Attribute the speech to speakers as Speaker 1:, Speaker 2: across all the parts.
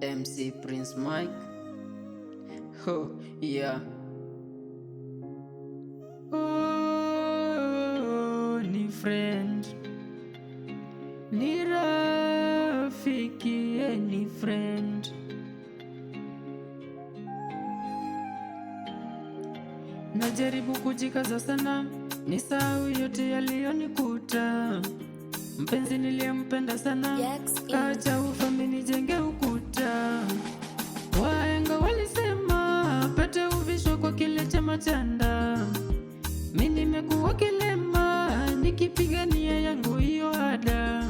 Speaker 1: MC Prince Mike. Oh, yeah. Oh, ni friend, ni rafiki, ni friend. Najaribu kujikaza sana, nisahau yote yaliyonikuta. Mpenzi niliyempenda sana, acha ufami nijenge ukuta. Wahenga walisema, pete huvishwa kwa kile chema chanda. Mimi nimekuwa kilema, nikipigania yangu hiyo ada.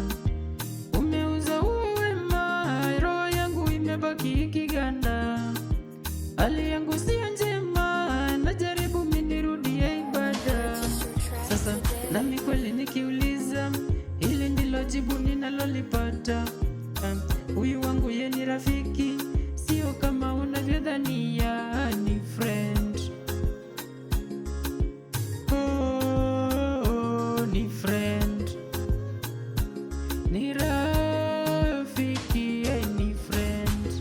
Speaker 1: Umeuza uwema, roho yangu imebaki ikiganda. Hali yangu sio njema, najaribu mimi nirudie ibada. Sasa nami kweli nikiuliza, hili ndilo jibu ninalolipata. Huyu wangu ye ni rafiki, sio kama unavyodhania, ni friend. Oh, ni friend, ni rafiki, ni friend.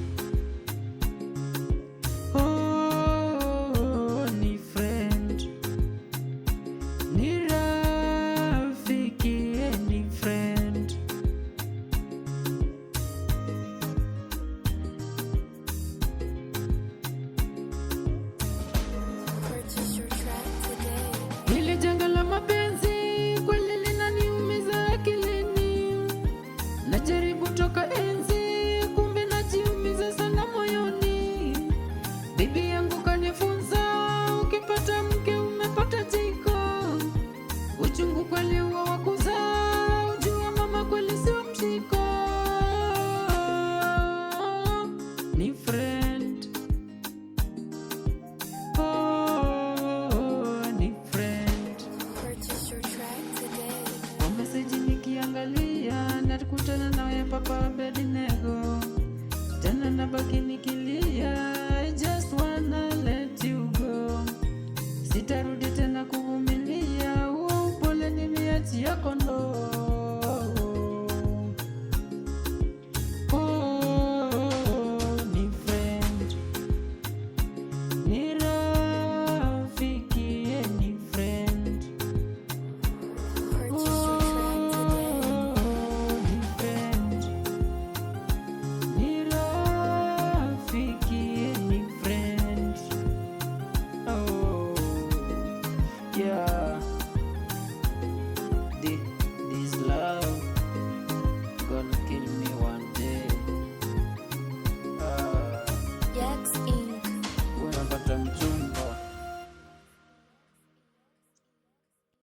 Speaker 1: Oh, ni friend, ni rafiki, ni friend. Hili janga la mapenzi kweli linaniumiza akilini. Najaribu toka enzi, kumbe najiumiza sana moyoni. Bibi yangu kanifunza, ukipata mke umepata jiko. Uchungu kweli huwa wakuzaa, ujua mama kweli sio mshiko. Ni friend. Oh, ni friend. Kwa meseji nikiangalia, nakutana nawe Papa Abednego. Tena nabaki